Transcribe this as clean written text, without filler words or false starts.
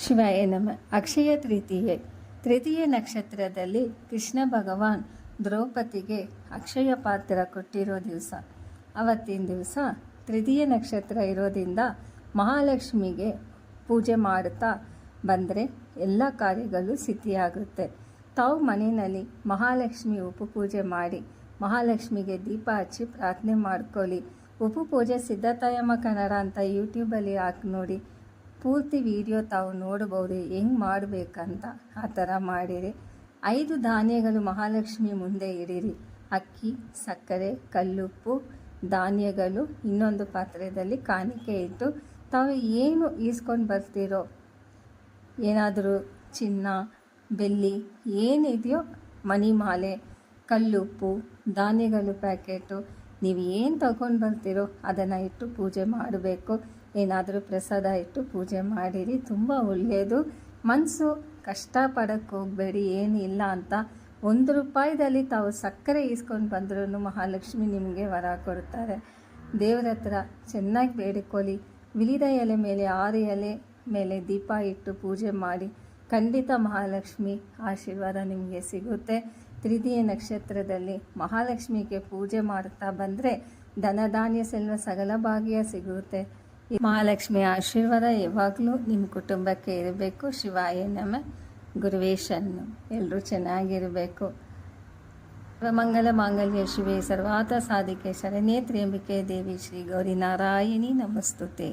ಶಿವಾಯ ನಮ. ಅಕ್ಷಯ ತೃತೀಯ ನಕ್ಷತ್ರದಲ್ಲಿ ಕೃಷ್ಣ ಭಗವಾನ್ ದ್ರೌಪದಿಗೆ ಅಕ್ಷಯ ಪಾತ್ರ ಕೊಟ್ಟಿರೋ ದಿವಸ. ಅವತ್ತಿನ ದಿವಸ ತೃತೀಯ ನಕ್ಷತ್ರ ಇರೋದ್ರಿಂದ ಮಹಾಲಕ್ಷ್ಮಿಗೆ ಪೂಜೆ ಮಾಡುತ್ತಾ ಬಂದರೆ ಎಲ್ಲ ಕಾರ್ಯಗಳು ಸಿದ್ಧಿಯಾಗುತ್ತೆ. ತಾವು ಮನೆಯಲ್ಲಿ ಮಹಾಲಕ್ಷ್ಮಿ ಉಪಪೂಜೆ ಮಾಡಿ ಮಹಾಲಕ್ಷ್ಮಿಗೆ ದೀಪ ಹಚ್ಚಿ ಪ್ರಾರ್ಥನೆ ಮಾಡ್ಕೊಳ್ಳಿ. ಉಪಪೂಜೆ ಸಿದ್ಧತಾಯಮ್ಮ ಕನ್ನಡ ಅಂತ ಯೂಟ್ಯೂಬಲ್ಲಿ ಹಾಕಿ ನೋಡಿ. ಪೂರ್ತಿ ವಿಡಿಯೋ ತಾವು ನೋಡ್ಬೋದು ಹೆಂಗೆ ಮಾಡಬೇಕಂತ. ಆ ಥರ ಮಾಡಿರಿ. 5 ಧಾನ್ಯಗಳು ಮಹಾಲಕ್ಷ್ಮಿ ಮುಂದೆ ಇಡಿರಿ. ಅಕ್ಕಿ, ಸಕ್ಕರೆ, ಕಲ್ಲುಪ್ಪು, ಧಾನ್ಯಗಳು ಇನ್ನೊಂದು ಪಾತ್ರೆಯಲ್ಲಿ ಕಾಣಿಕೆ ಇಟ್ಟು ತಾವು ಏನು ಈಸ್ಕೊಂಡು ಬರ್ತೀರೋ, ಏನಾದರೂ ಚಿನ್ನ, ಬೆಳ್ಳಿ ಏನಿದೆಯೋ, ಮಣಿ ಮಾಲೆ, ಕಲ್ಲುಪ್ಪು, ಧಾನ್ಯಗಳು ಪ್ಯಾಕೆಟು, ನೀವು ಏನು ತಗೊಂಡು ಬರ್ತೀರೋ ಅದನ್ನು ಇಟ್ಟು ಪೂಜೆ ಮಾಡಬೇಕು. ಏನಾದರೂ ಪ್ರಸಾದ ಇಟ್ಟು ಪೂಜೆ ಮಾಡಿರಿ. ತುಂಬ ಒಳ್ಳೆಯದು. ಮನಸ್ಸು ಕಷ್ಟಪಡೋಕ್ಕೆ ಹೋಗಬೇಡಿ. ಏನಿಲ್ಲ ಅಂತ ₹1 ತಾವು ಸಕ್ಕರೆ ಈಸ್ಕೊಂಡು ಬಂದ್ರೂ ಮಹಾಲಕ್ಷ್ಮಿ ನಿಮಗೆ ವರ ಕೊಡ್ತಾರೆ. ದೇವರ ಹತ್ರ ಚೆನ್ನಾಗಿ ಬೇಡಿಕೊಳ್ಳಿ. ವಿಳಿದ ಎಲೆ ಮೇಲೆ 6 ಎಲೆ ಮೇಲೆ ದೀಪ ಇಟ್ಟು ಪೂಜೆ ಮಾಡಿ. ಖಂಡಿತ ಮಹಾಲಕ್ಷ್ಮಿ ಆಶೀರ್ವಾದ ನಿಮಗೆ ಸಿಗುತ್ತೆ. ತೃತೀಯ ನಕ್ಷತ್ರದಲ್ಲಿ ಮಹಾಲಕ್ಷ್ಮಿಗೆ ಪೂಜೆ ಮಾಡುತ್ತಾ ಬಂದರೆ ಧನಧಾನ್ಯ ಸೆಲ್ವ ಸಕಲ ಭಾಗ್ಯ ಸಿಗುತ್ತೆ. ಮಹಾಲಕ್ಷ್ಮಿಯ ಆಶೀರ್ವಾದ ಯಾವಾಗಲೂ ನಿಮ್ಮ ಕುಟುಂಬಕ್ಕೆ ಇರಬೇಕು. ಶಿವಾಯ ನಮ. ಗುರುವೇ ಶರಣು. ಎಲ್ಲರೂ ಚೆನ್ನಾಗಿರಬೇಕು. ಮಂಗಲ ಮಾಂಗಲ್ಯ ಶಿವೆ ಸರ್ವಾರ್ಥ ಸಾಧಿಕೆ ಶರಣ್ಯೇ ತ್ರ್ಯಂಬಕೆ ದೇವಿ ಶ್ರೀ ಗೌರಿ ನಾರಾಯಣಿ ನಮಸ್ತುತೆ.